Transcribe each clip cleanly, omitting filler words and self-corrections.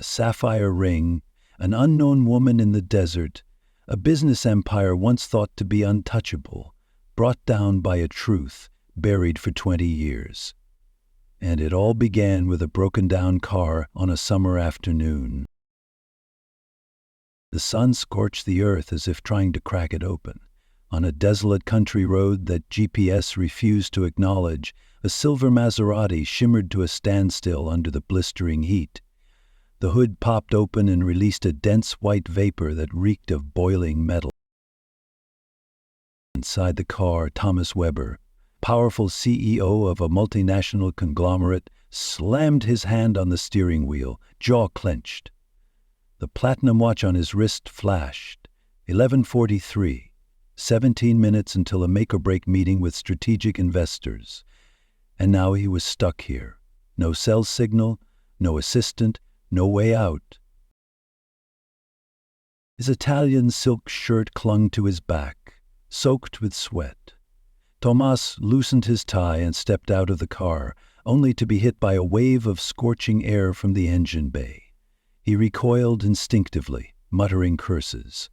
a sapphire ring, an unknown woman in the desert, a business empire once thought to be untouchable, brought down by a truth buried for 20 years. And it all began with a broken-down car on a summer afternoon. The sun scorched the earth as if trying to crack it open. On a desolate country road that GPS refused to acknowledge, a silver Maserati shimmered to a standstill under the blistering heat. The hood popped open and released a dense white vapor that reeked of boiling metal. Inside the car, Thomas Weber, powerful CEO of a multinational conglomerate, slammed his hand on the steering wheel, jaw clenched. The platinum watch on his wrist flashed. 11:43, 17 minutes until a make-or-break meeting with strategic investors. And now he was stuck here. No cell signal, no assistant, no way out. His Italian silk shirt clung to his back, soaked with sweat. Tomas loosened his tie and stepped out of the car, only to be hit by a wave of scorching air from the engine bay. He recoiled instinctively, muttering curses.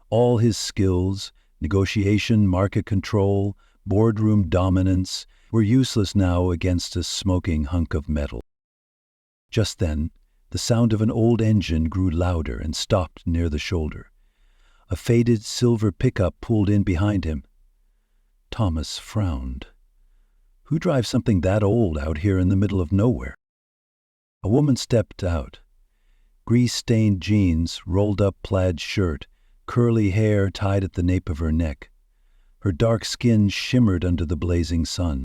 All his skills, negotiation, market control, boardroom dominance, were useless now against a smoking hunk of metal. Just then, the sound of an old engine grew louder and stopped near the shoulder. A faded silver pickup pulled in behind him. Thomas frowned. Who drives something that old out here in the middle of nowhere? A woman stepped out. Grease-stained jeans, rolled-up plaid shirt, curly hair tied at the nape of her neck. Her dark skin shimmered under the blazing sun.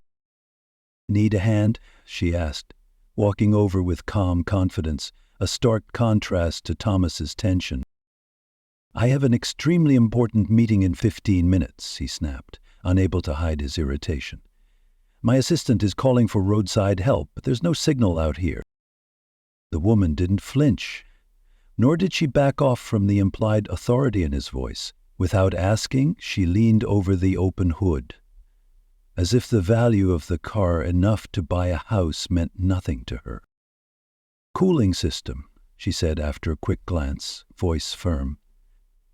"Need a hand?" she asked, walking over with calm confidence, a stark contrast to Thomas's tension. "I have an extremely important meeting in 15 minutes, he snapped, unable to hide his irritation. "My assistant is calling for roadside help, but there's no signal out here." The woman didn't flinch, nor did she back off from the implied authority in his voice. Without asking, she leaned over the open hood, as if the value of the car enough to buy a house meant nothing to her. "Cooling system," she said after a quick glance, voice firm.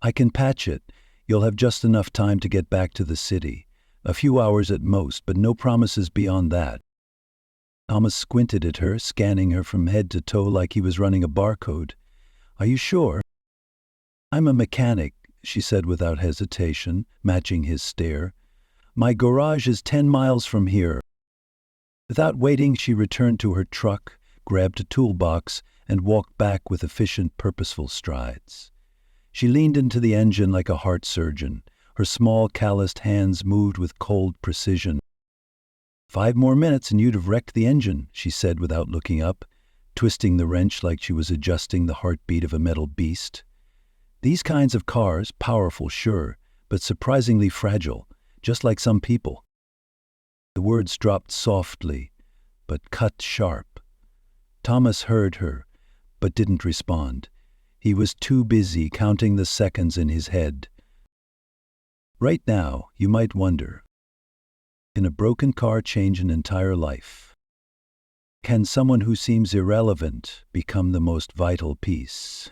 "I can patch it. You'll have just enough time to get back to the city. A few hours at most, but no promises beyond that." Thomas squinted at her, scanning her from head to toe like he was running a barcode. "Are you sure?" "I'm a mechanic," she said without hesitation, matching his stare. "My garage is 10 miles from here." Without waiting, she returned to her truck, grabbed a toolbox, and walked back with efficient, purposeful strides. She leaned into the engine like a heart surgeon. Her small, calloused hands moved with cold precision. "5 more minutes and you'd have wrecked the engine," she said without looking up, twisting the wrench like she was adjusting the heartbeat of a metal beast. These kinds of cars, powerful, sure, but surprisingly fragile, just like some people. The words dropped softly, but cut sharp. Thomas heard her, but didn't respond. He was too busy counting the seconds in his head. Right now, you might wonder, can a broken car change an entire life? Can someone who seems irrelevant become the most vital piece?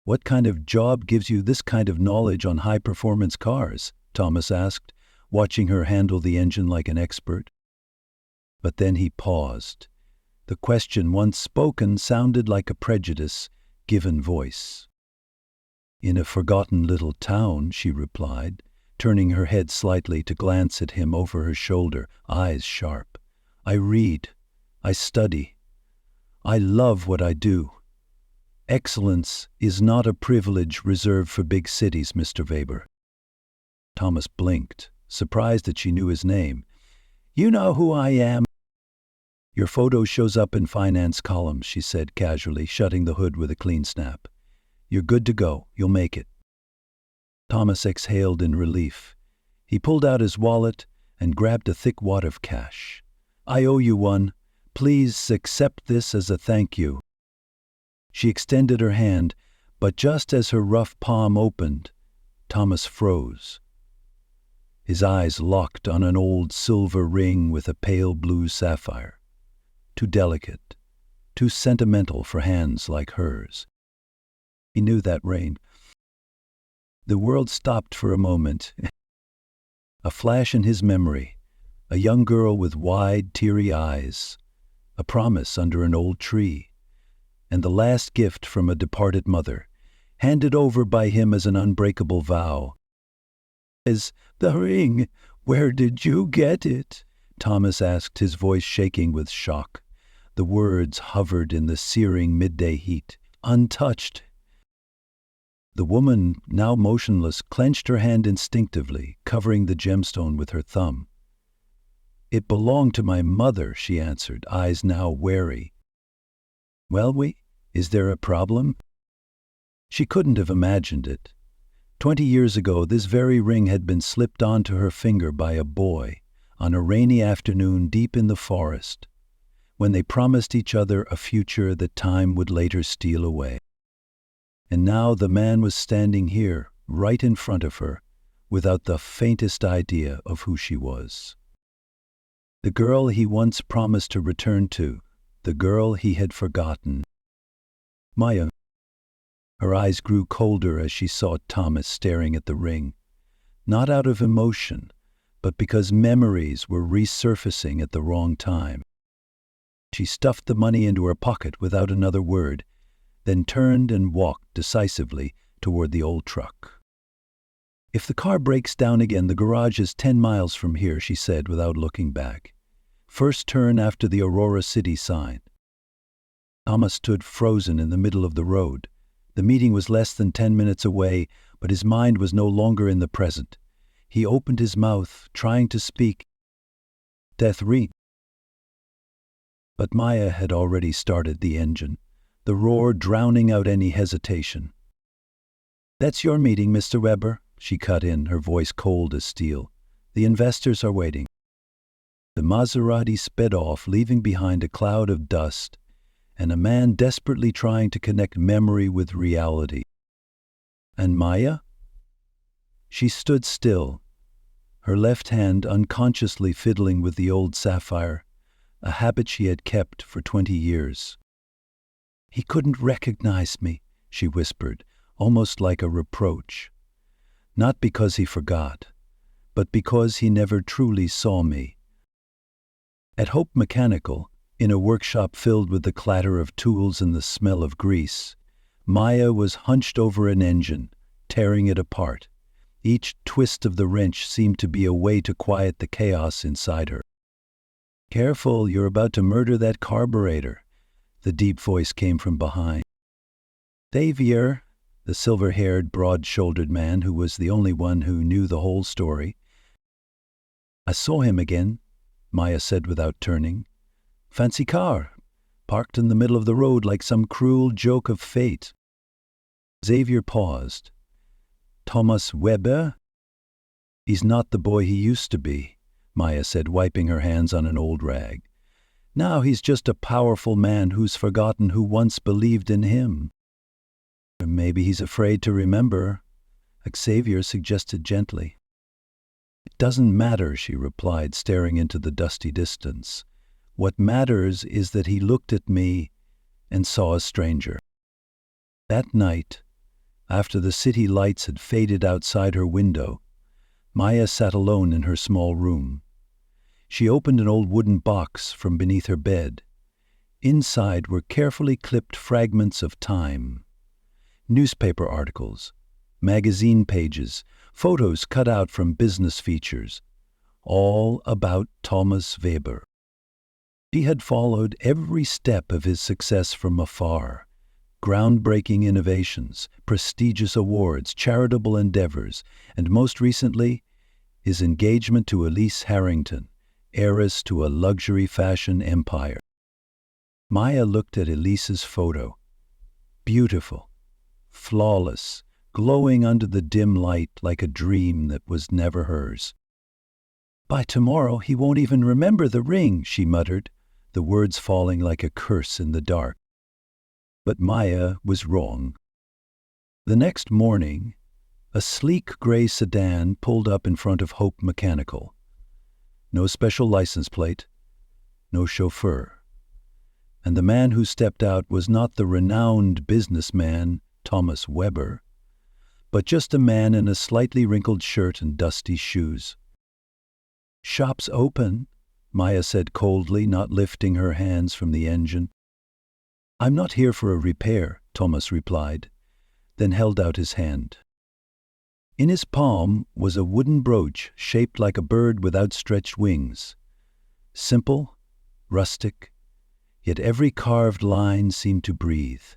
What kind of job gives you this kind of knowledge on high-performance cars? Thomas asked, watching her handle the engine like an expert. But then he paused. The question, once spoken, sounded like a prejudice given voice. "In a forgotten little town," she replied, turning her head slightly to glance at him over her shoulder, eyes sharp. "I read. I study. I love what I do. Excellence is not a privilege reserved for big cities, Mr. Weber." Thomas blinked, surprised that she knew his name. "You know who I am." "Your photo shows up in finance columns," she said casually, shutting the hood with a clean snap. "You're good to go. You'll make it." Thomas exhaled in relief. He pulled out his wallet and grabbed a thick wad of cash. "I owe you one. Please accept this as a thank you." She extended her hand, but just as her rough palm opened, Thomas froze. His eyes locked on an old silver ring with a pale blue sapphire. Too delicate, too sentimental for hands like hers. He knew that ring. The world stopped for a moment. A flash in his memory, a young girl with wide, teary eyes, a promise under an old tree, and the last gift from a departed mother, handed over by him as an unbreakable vow. "Is the ring? Where did you get it?" Thomas asked, his voice shaking with shock. The words hovered in the searing midday heat. "Untouched." The woman, now motionless, clenched her hand instinctively, covering the gemstone with her thumb. "It belonged to my mother," she answered, eyes now wary. "Well, is there a problem?" She couldn't have imagined it. 20 years ago, this very ring had been slipped onto her finger by a boy on a rainy afternoon deep in the forest, when they promised each other a future that time would later steal away. And now the man was standing here, right in front of her, without the faintest idea of who she was. The girl he once promised to return to, the girl he had forgotten. Maya. Her eyes grew colder as she saw Thomas staring at the ring, not out of emotion, but because memories were resurfacing at the wrong time. She stuffed the money into her pocket without another word, then turned and walked decisively toward the old truck. "If the car breaks down again, the garage is 10 miles from here," she said without looking back. "First turn after the Aurora City sign." Thomas stood frozen in the middle of the road. The meeting was less than 10 minutes away, but his mind was no longer in the present. He opened his mouth, trying to speak. "Death ring." But Maya had already started the engine, the roar drowning out any hesitation. "That's your meeting, Mr. Weber," she cut in, her voice cold as steel. "The investors are waiting." The Maserati sped off, leaving behind a cloud of dust and a man desperately trying to connect memory with reality. And Maya? She stood still, her left hand unconsciously fiddling with the old sapphire, a habit she had kept for 20 years. "He couldn't recognize me," she whispered, almost like a reproach. "Not because he forgot, but because he never truly saw me." At Hope Mechanical, in a workshop filled with the clatter of tools and the smell of grease, Maya was hunched over an engine, tearing it apart. Each twist of the wrench seemed to be a way to quiet the chaos inside her. "Careful, you're about to murder that carburetor," the deep voice came from behind. Xavier, the silver-haired, broad-shouldered man who was the only one who knew the whole story. "I saw him again," Maya said without turning. "Fancy car, parked in the middle of the road like some cruel joke of fate." Xavier paused. "Thomas Weber? He's not the boy he used to be," Maya said, wiping her hands on an old rag. "Now he's just a powerful man who's forgotten who once believed in him." "Or maybe he's afraid to remember," Xavier suggested gently. "It doesn't matter," she replied, staring into the dusty distance. "What matters is that he looked at me and saw a stranger." That night, after the city lights had faded outside her window, Maya sat alone in her small room. She opened an old wooden box from beneath her bed. Inside were carefully clipped fragments of time. Newspaper articles, magazine pages, photos cut out from business features, all about Thomas Weber. She had followed every step of his success from afar. Groundbreaking innovations, prestigious awards, charitable endeavors, and most recently, his engagement to Elise Harrington, heiress to a luxury fashion empire. Maya looked at Elise's photo. Beautiful, flawless, glowing under the dim light like a dream that was never hers. "By tomorrow he won't even remember the ring," she muttered, the words falling like a curse in the dark. But Maya was wrong. The next morning, a sleek gray sedan pulled up in front of Hope Mechanical. No special license plate, no chauffeur. And the man who stepped out was not the renowned businessman Thomas Weber, but just a man in a slightly wrinkled shirt and dusty shoes. "Shop's open," Maya said coldly, not lifting her hands from the engine. "I'm not here for a repair," Thomas replied, then held out his hand. In his palm was a wooden brooch shaped like a bird with outstretched wings. Simple, rustic, yet every carved line seemed to breathe.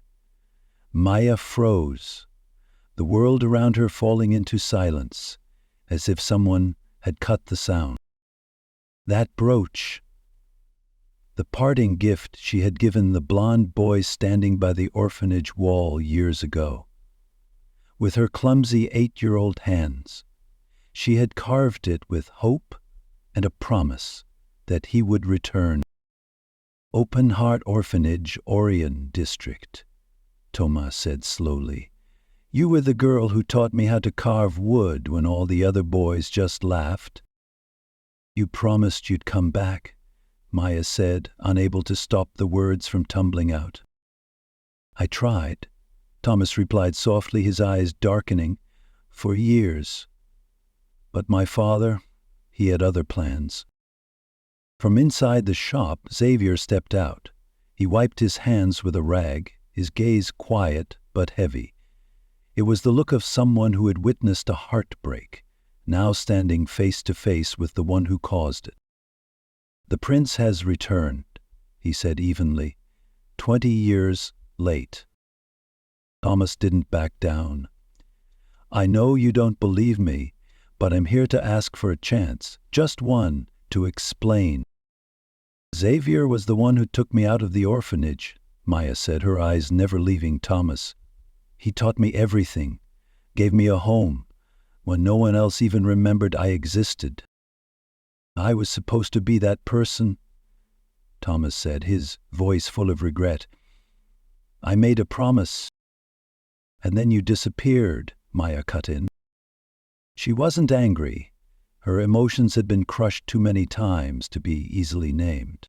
Maya froze, the world around her falling into silence, as if someone had cut the sound. That brooch, the parting gift she had given the blond boy standing by the orphanage wall years ago. With her clumsy 8-year-old hands, she had carved it with hope and a promise that he would return. "Open Heart Orphanage, Orion District," Thomas said slowly. "You were the girl who taught me how to carve wood when all the other boys just laughed." "You promised you'd come back," Maya said, unable to stop the words from tumbling out. "I tried," Thomas replied softly, his eyes darkening, "for years. But my father, he had other plans." From inside the shop, Xavier stepped out. He wiped his hands with a rag, his gaze quiet but heavy. It was the look of someone who had witnessed a heartbreak, now standing face to face with the one who caused it. "The prince has returned," he said evenly, 20 years late. Thomas didn't back down. "I know you don't believe me, but I'm here to ask for a chance, just one, to explain." "Xavier was the one who took me out of the orphanage," Maya said, her eyes never leaving Thomas. "He taught me everything, gave me a home, when no one else even remembered I existed. I was supposed to be that person," Thomas said, his voice full of regret. "I made a promise. And then you disappeared," Maya cut in. She wasn't angry. Her emotions had been crushed too many times to be easily named.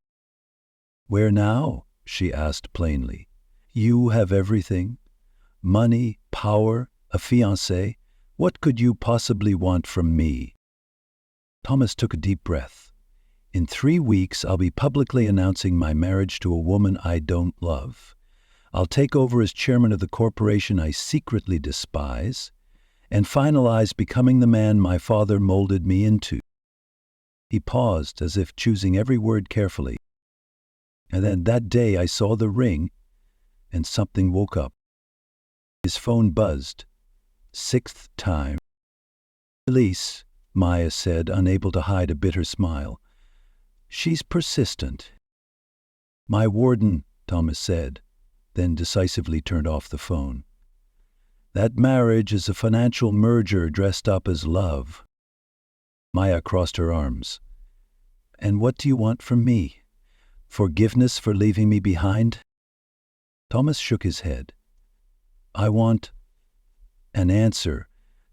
"Where now?" she asked plainly. "You have everything. Money, power, a fiancé. What could you possibly want from me?" Thomas took a deep breath. "In 3 weeks, I'll be publicly announcing my marriage to a woman I don't love. I'll take over as chairman of the corporation I secretly despise, and finalize becoming the man my father molded me into." He paused, as if choosing every word carefully. "And then that day I saw the ring, and something woke up." His phone buzzed. 6th time. "Elise," Maya said, unable to hide a bitter smile. "She's persistent." "My warden," Thomas said, then decisively turned off the phone. "That marriage is a financial merger dressed up as love." Maya crossed her arms. "And what do you want from me? Forgiveness for leaving me behind?" Thomas shook his head. "I want an answer,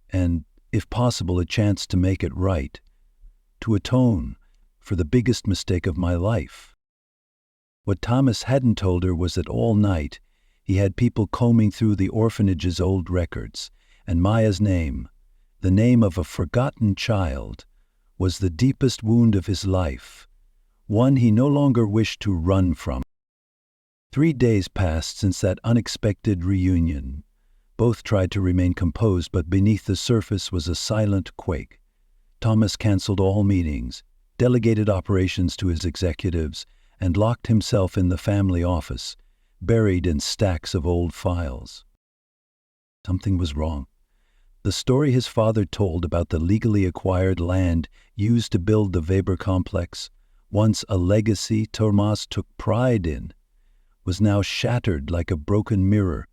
and, if possible, a chance to make it right, to atone for the biggest mistake of my life." What Thomas hadn't told her was that all night he had people combing through the orphanage's old records, and Maya's name, the name of a forgotten child, was the deepest wound of his life, one he no longer wished to run from. 3 days passed since that unexpected reunion. Both tried to remain composed, but beneath the surface was a silent quake. Thomas canceled all meetings, delegated operations to his executives, and locked himself in the family office, buried in stacks of old files. Something was wrong. The story his father told about the legally acquired land used to build the Weber complex, once a legacy Thomas took pride in, was now shattered like a broken mirror,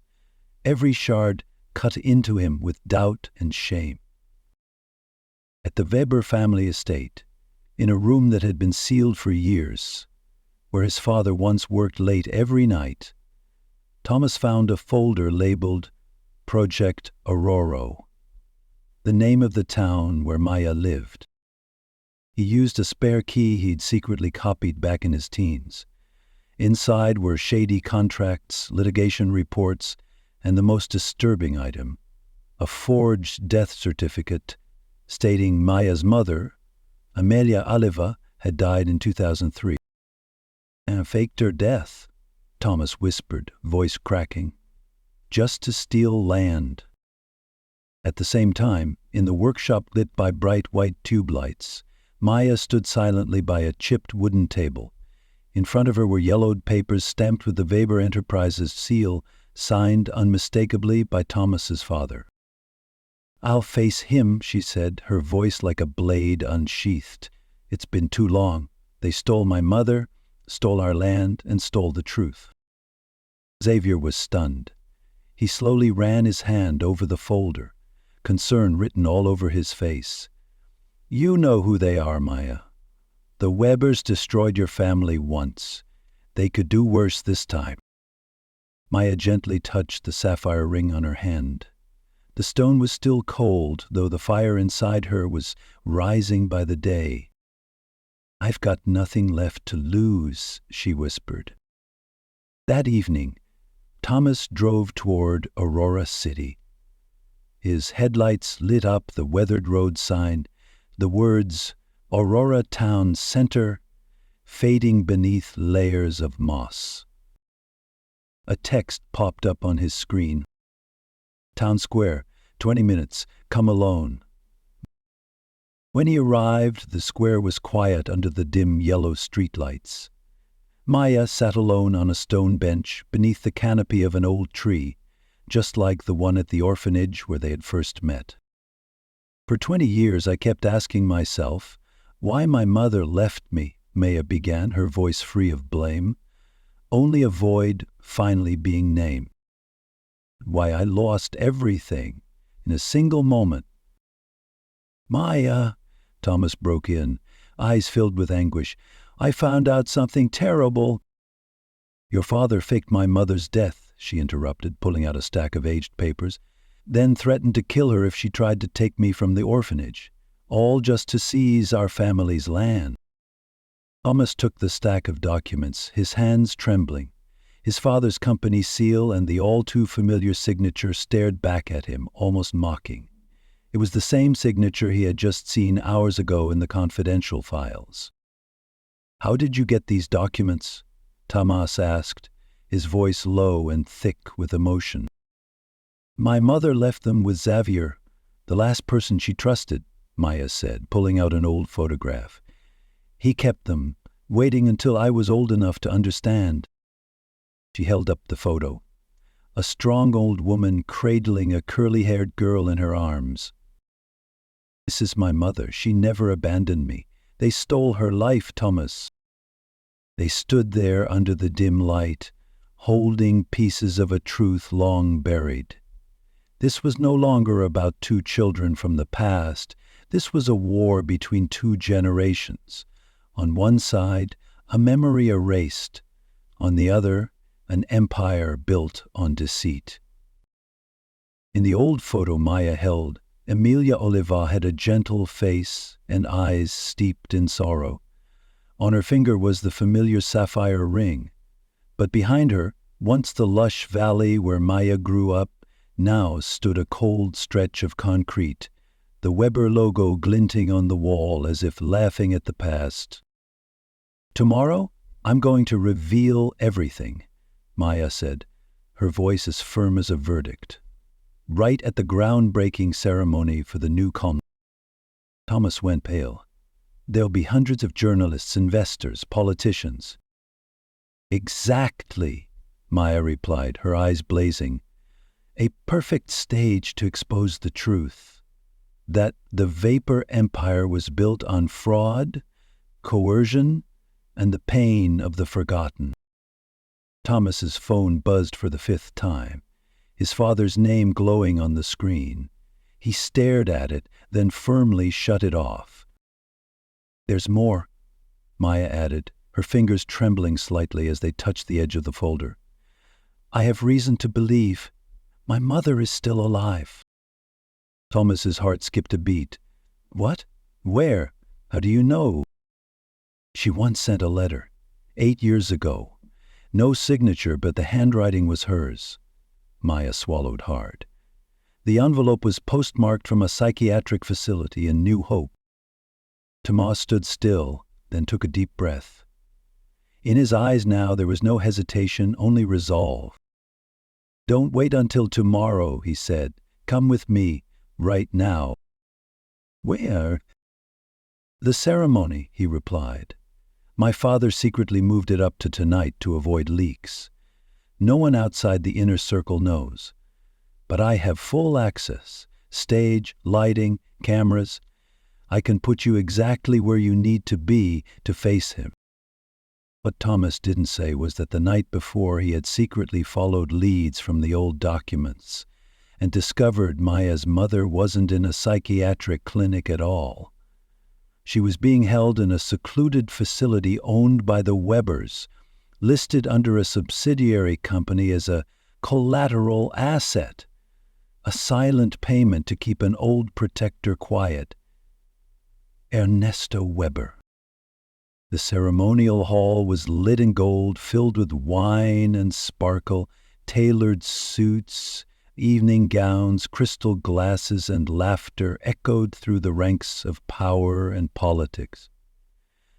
every shard cut into him with doubt and shame. At the Weber family estate, in a room that had been sealed for years, where his father once worked late every night, Thomas found a folder labeled Project Aurora, the name of the town where Maya lived. He used a spare key he'd secretly copied back in his teens. Inside were shady contracts, litigation reports, and the most disturbing item, a forged death certificate stating Maya's mother, Amelia Oliva, had died in 2003. And faked her death, Thomas whispered, voice cracking, just to steal land. At the same time, in the workshop lit by bright white tube lights, Maya stood silently by a chipped wooden table. In front of her were yellowed papers stamped with the Weber Enterprises seal, signed unmistakably by Thomas's father. "I'll face him," she said, her voice like a blade unsheathed. "It's been too long. They stole my mother, stole our land, and stole the truth." Xavier was stunned. He slowly ran his hand over the folder, concern written all over his face. "You know who they are, Maya. The Webers destroyed your family once. They could do worse this time." Maya gently touched the sapphire ring on her hand. The stone was still cold, though the fire inside her was rising by the day. "I've got nothing left to lose," she whispered. That evening, Thomas drove toward Aurora City. His headlights lit up the weathered road sign, the words Aurora Town Center fading beneath layers of moss. A text popped up on his screen. "Town Square, 20 minutes, come alone." When he arrived, the square was quiet under the dim yellow streetlights. Maya sat alone on a stone bench beneath the canopy of an old tree, just like the one at the orphanage where they had first met. "For 20 years I kept asking myself why my mother left me," Maya began, her voice free of blame, only a void finally being named. "Why I lost everything in a single moment." "Maya," Thomas broke in, eyes filled with anguish, "I found out something terrible." "Your father faked my mother's death," she interrupted, pulling out a stack of aged papers, "then threatened to kill her if she tried to take me from the orphanage, all just to seize our family's land." Thomas took the stack of documents, his hands trembling. His father's company seal and the all-too-familiar signature stared back at him, almost mocking. It was the same signature he had just seen hours ago in the confidential files. "How did you get these documents?" Thomas asked, his voice low and thick with emotion. "My mother left them with Xavier, the last person she trusted," Maya said, pulling out an old photograph. "He kept them, waiting until I was old enough to understand." She held up the photo. A strong old woman cradling a curly-haired girl in her arms. "This is my mother. She never abandoned me. They stole her life, Thomas." They stood there under the dim light, holding pieces of a truth long buried. This was no longer about two children from the past. This was a war between two generations. On one side, a memory erased. On the other, an empire built on deceit. In the old photo Maya held, Amelia Oliva had a gentle face and eyes steeped in sorrow. On her finger was the familiar sapphire ring. But behind her, once the lush valley where Maya grew up, now stood a cold stretch of concrete, the Weber logo glinting on the wall as if laughing at the past. "Tomorrow, I'm going to reveal everything," Maya said, her voice as firm as a verdict. "Right at the groundbreaking ceremony for the new colony." Thomas went pale. "There'll be hundreds of journalists, investors, politicians." "Exactly," Maya replied, her eyes blazing. "A perfect stage to expose the truth. That the Vapor Empire was built on fraud, coercion, and the pain of the forgotten." Thomas's phone buzzed for the 5th time, his father's name glowing on the screen. He stared at it, then firmly shut it off. "There's more," Maya added, her fingers trembling slightly as they touched the edge of the folder. "I have reason to believe my mother is still alive." Thomas's heart skipped a beat. "What? Where? How do you know?" "She once sent a letter, 8 years ago. No signature, but the handwriting was hers. Maya swallowed hard. The envelope was postmarked from a psychiatric facility in New Hope. Tomas stood still, then took a deep breath. In his eyes now there was no hesitation, only resolve. "Don't wait until tomorrow," he said. "Come with me, right now." "Where?" "The ceremony," he replied. "My father secretly moved it up to tonight to avoid leaks. No one outside the inner circle knows. But I have full access. Stage, lighting, cameras. I can put you exactly where you need to be to face him." What Thomas didn't say was that the night before he had secretly followed leads from the old documents and discovered Maya's mother wasn't in a psychiatric clinic at all. She was being held in a secluded facility owned by the Webbers, listed under a subsidiary company as a collateral asset, a silent payment to keep an old protector quiet. Ernesto Weber. The ceremonial hall was lit in gold, filled with wine and sparkle, tailored suits, evening gowns, crystal glasses, and laughter echoed through the ranks of power and politics.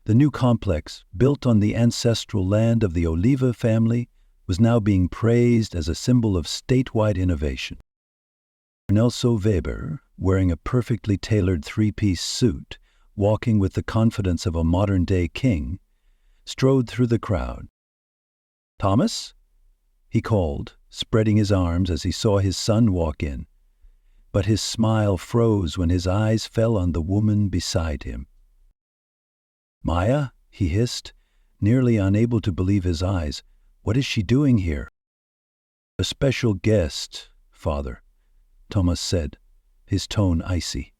The new complex, built on the ancestral land of the Oliva family, was now being praised as a symbol of statewide innovation. Ernesto Weber, wearing a perfectly tailored three-piece suit, walking with the confidence of a modern-day king, strode through the crowd. "Thomas?" he called, spreading his arms as he saw his son walk in. But his smile froze when his eyes fell on the woman beside him. "Maya?" he hissed, nearly unable to believe his eyes. "What is she doing here?" "A special guest, Father," Thomas said, his tone icy.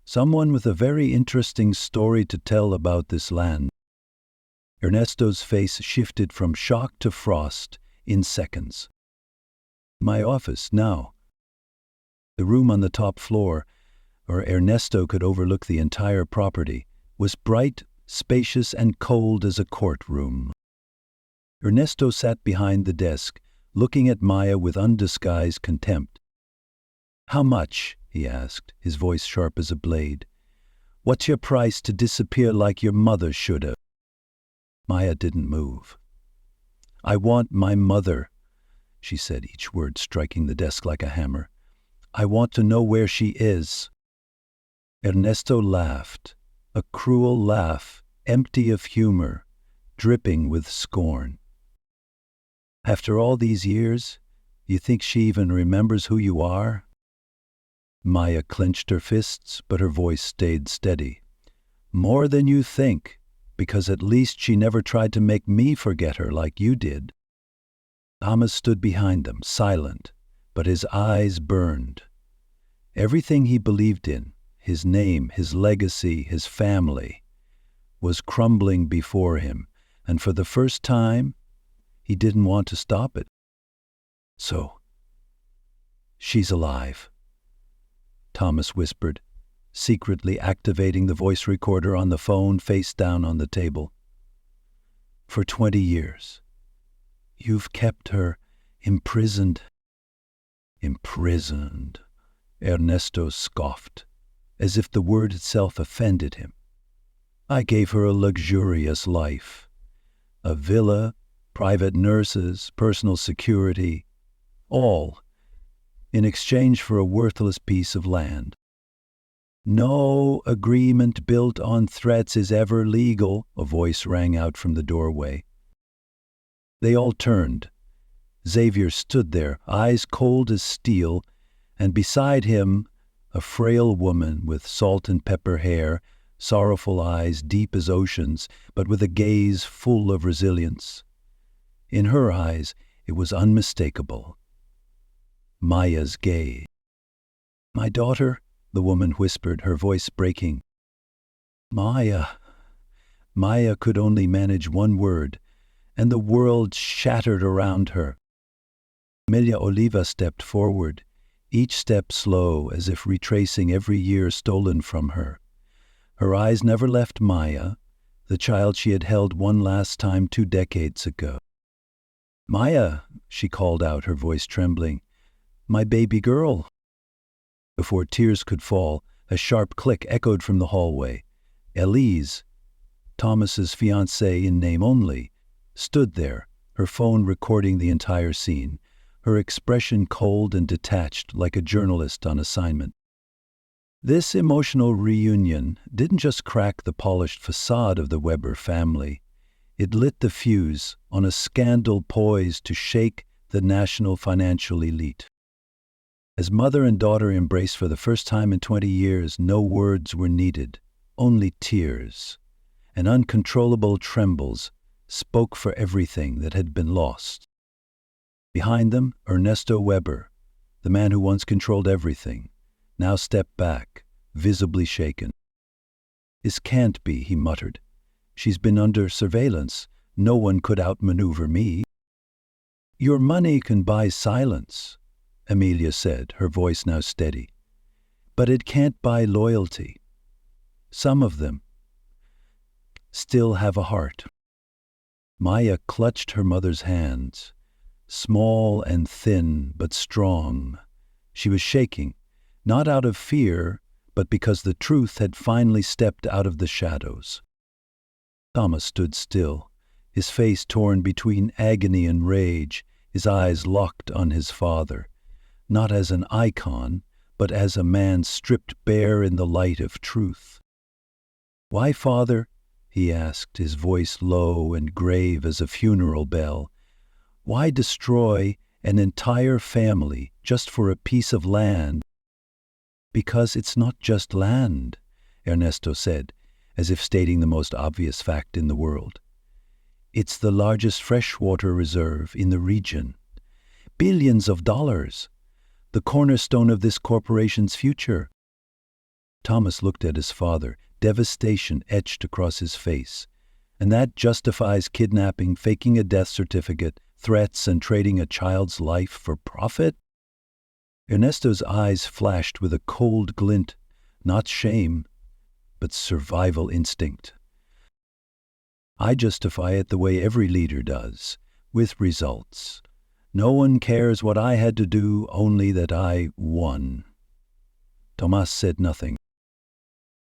"Someone with a very interesting story to tell about this land." Ernesto's face shifted from shock to frost in seconds. "My office, now." The room on the top floor, where Ernesto could overlook the entire property, was bright, spacious, and cold as a courtroom. Ernesto sat behind the desk, looking at Maya with undisguised contempt. "How much?" he asked, his voice sharp as a blade. "What's your price to disappear like your mother should have?" Maya didn't move. "I want my mother," she said, each word striking the desk like a hammer. "I want to know where she is." Ernesto laughed, a cruel laugh, empty of humor, dripping with scorn. "After all these years, you think she even remembers who you are?" Maya clenched her fists, but her voice stayed steady. "More than you think, because at least she never tried to make me forget her like you did." Thomas stood behind them, silent, but his eyes burned. Everything he believed in, his name, his legacy, his family, was crumbling before him, and for the first time, he didn't want to stop it. "So, she's alive," Thomas whispered, secretly activating the voice recorder on the phone face down on the table. "For 20 years. You've kept her imprisoned." "Imprisoned," Ernesto scoffed, as if the word itself offended him. "I gave her a luxurious life. A villa, private nurses, personal security, all in exchange for a worthless piece of land. No agreement built on threats is ever legal," a voice rang out from the doorway. They all turned. Xavier stood there, eyes cold as steel, and beside him, a frail woman with salt and pepper hair, sorrowful eyes deep as oceans, but with a gaze full of resilience. In her eyes, it was unmistakable. Maya's gaze. "My daughter," the woman whispered, her voice breaking. "Maya." Maya could only manage one word, and the world shattered around her. Emilia Oliva stepped forward, each step slow, as if retracing every year stolen from her. Her eyes never left Maya, the child she had held one last time 2 decades ago. Maya, she called out, her voice trembling. My baby girl. Before tears could fall, a sharp click echoed from the hallway. Elise, Thomas's fiancée in name only, stood there, her phone recording the entire scene, her expression cold and detached like a journalist on assignment. This emotional reunion didn't just crack the polished facade of the Weber family. It lit the fuse on a scandal poised to shake the national financial elite. As mother and daughter embraced for the first time in 20 years, no words were needed, only tears, and uncontrollable trembles spoke for everything that had been lost. Behind them, Ernesto Weber, the man who once controlled everything, now stepped back, visibly shaken. This can't be, he muttered. She's been under surveillance. No one could outmaneuver me. Your money can buy silence, Amelia said, her voice now steady. But it can't buy loyalty. Some of them still have a heart. Maya clutched her mother's hands, small and thin but strong. She was shaking, not out of fear, but because the truth had finally stepped out of the shadows. Thomas stood still, his face torn between agony and rage, his eyes locked on his father, not as an icon, but as a man stripped bare in the light of truth. Why, Father? He asked, his voice low and grave as a funeral bell. Why destroy an entire family just for a piece of land? Because it's not just land, Ernesto said, as if stating the most obvious fact in the world. It's the largest freshwater reserve in the region. Billions of dollars. The cornerstone of this corporation's future. Thomas looked at his father, devastation etched across his face. And that justifies kidnapping, faking a death certificate, threats, and trading a child's life for profit? Ernesto's eyes flashed with a cold glint, not shame, but survival instinct. I justify it the way every leader does, with results. No one cares what I had to do, only that I won. Tomas said nothing.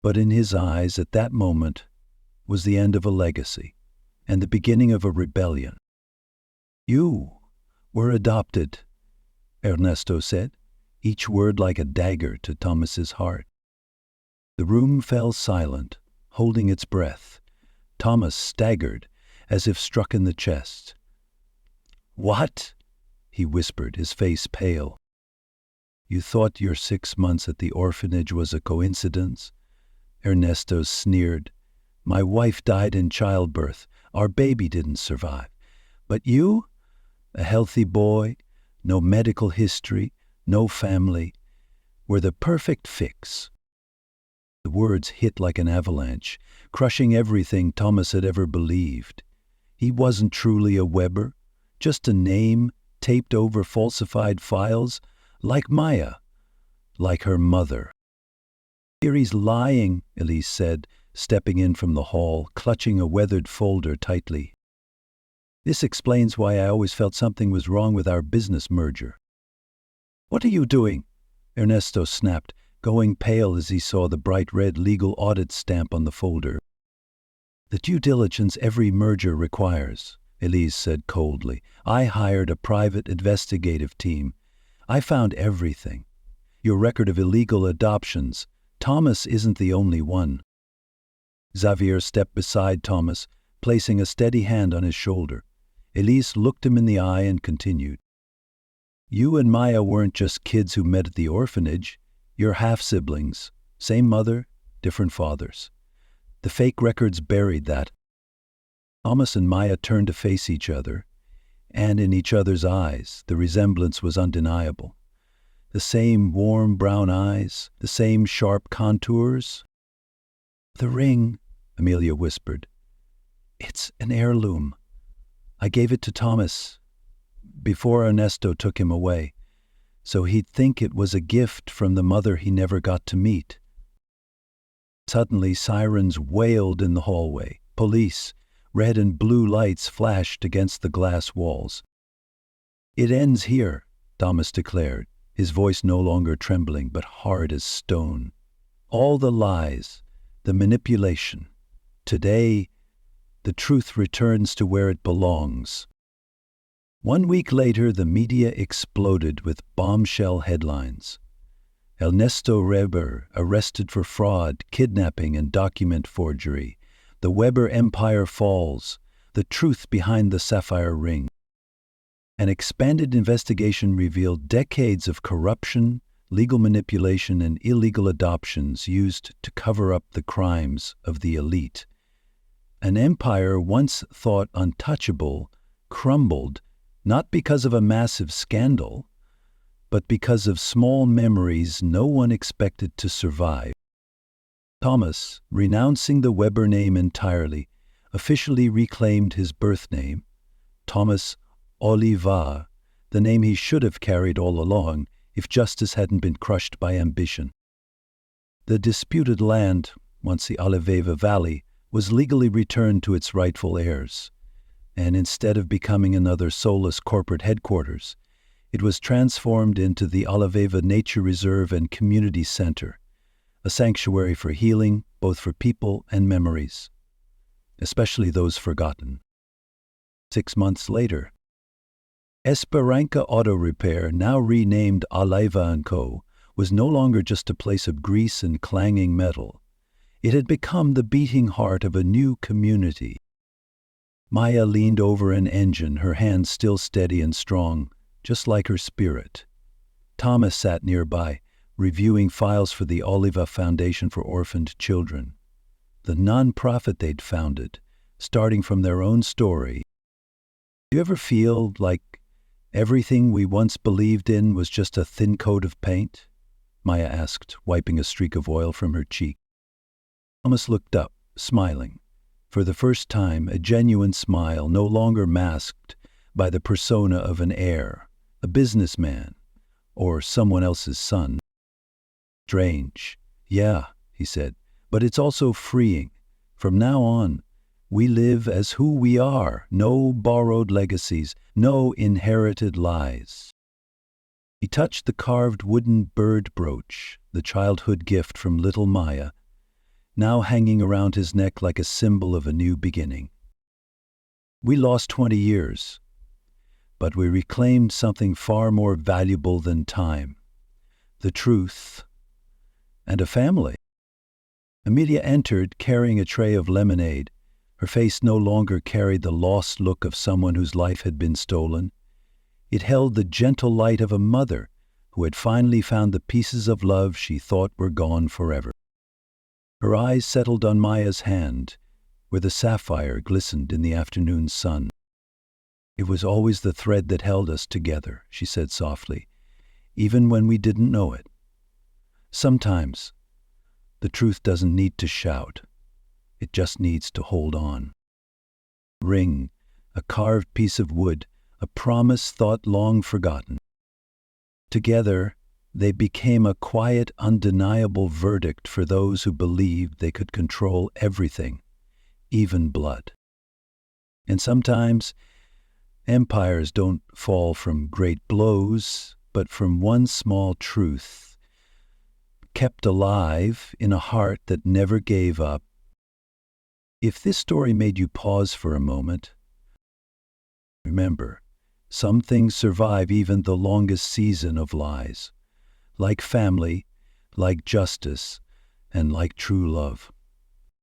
But in his eyes, at that moment, was the end of a legacy and the beginning of a rebellion. You were adopted, Ernesto said, each word like a dagger to Thomas's heart. The room fell silent, holding its breath. Thomas staggered, as if struck in the chest. What? He whispered, his face pale. You thought your 6 months at the orphanage was a coincidence? Ernesto sneered. My wife died in childbirth. Our baby didn't survive. But you? A healthy boy, no medical history, no family, were the perfect fix. The words hit like an avalanche, crushing everything Thomas had ever believed. He wasn't truly a Weber, just a name taped over falsified files, like Maya, like her mother. Here he's lying, Elise said, stepping in from the hall, clutching a weathered folder tightly. This explains why I always felt something was wrong with our business merger. What are you doing? Ernesto snapped, going pale as he saw the bright red legal audit stamp on the folder. The due diligence every merger requires, Elise said coldly. I hired a private investigative team. I found everything. Your record of illegal adoptions. Thomas isn't the only one. Xavier stepped beside Thomas, placing a steady hand on his shoulder. Elise looked him in the eye and continued. You and Maya weren't just kids who met at the orphanage. You're half-siblings. Same mother, different fathers. The fake records buried that. Thomas and Maya turned to face each other, and in each other's eyes, the resemblance was undeniable. The same warm brown eyes, the same sharp contours. The ring, Amelia whispered. It's an heirloom. I gave it to Thomas before Ernesto took him away, so he'd think it was a gift from the mother he never got to meet. Suddenly, sirens wailed in the hallway. Police, red and blue lights flashed against the glass walls. It ends here, Thomas declared, his voice no longer trembling but hard as stone. All the lies, the manipulation. Today, the truth returns to where it belongs. 1 week later, the media exploded with bombshell headlines. Ernesto Weber arrested for fraud, kidnapping, and document forgery. The Weber empire falls. The truth behind the sapphire ring. An expanded investigation revealed decades of corruption, legal manipulation, and illegal adoptions used to cover up the crimes of the elite. An empire once thought untouchable crumbled not because of a massive scandal, but because of small memories no one expected to survive. Thomas, renouncing the Weber name entirely, officially reclaimed his birth name, Thomas Oliva, the name he should have carried all along if justice hadn't been crushed by ambition. The disputed land, once the Oliveva Valley, was legally returned to its rightful heirs, and instead of becoming another soulless corporate headquarters, it was transformed into the Oliveva Nature Reserve and Community Center, a sanctuary for healing, both for people and memories, especially those forgotten. 6 months later, Esperanca Auto Repair, now renamed Oliva & Co., was no longer just a place of grease and clanging metal. It had become the beating heart of a new community. Maya leaned over an engine, her hands still steady and strong, just like her spirit. Thomas sat nearby, reviewing files for the Oliva Foundation for Orphaned Children, the non-profit they'd founded, starting from their own story. Do you ever feel like everything we once believed in was just a thin coat of paint? Maya asked, wiping a streak of oil from her cheek. Thomas looked up, smiling. For the first time, a genuine smile, no longer masked by the persona of an heir, a businessman, or someone else's son. Strange. Yeah, he said, but it's also freeing. From now on, we live as who we are, no borrowed legacies, no inherited lies. He touched the carved wooden bird brooch, the childhood gift from little Maya, now hanging around his neck like a symbol of a new beginning. We lost 20 years, but we reclaimed something far more valuable than time, the truth, and a family. Amelia entered carrying a tray of lemonade. Her face no longer carried the lost look of someone whose life had been stolen. It held the gentle light of a mother who had finally found the pieces of love she thought were gone forever. Her eyes settled on Maya's hand, where the sapphire glistened in the afternoon sun. It was always the thread that held us together, she said softly, even when we didn't know it. Sometimes, the truth doesn't need to shout. It just needs to hold on. Ring, a carved piece of wood, a promise thought long forgotten. Together, they became a quiet, undeniable verdict for those who believed they could control everything, even blood. And sometimes, empires don't fall from great blows, but from one small truth, kept alive in a heart that never gave up. If this story made you pause for a moment, remember, some things survive even the longest season of lies, like family, like justice, and like true love.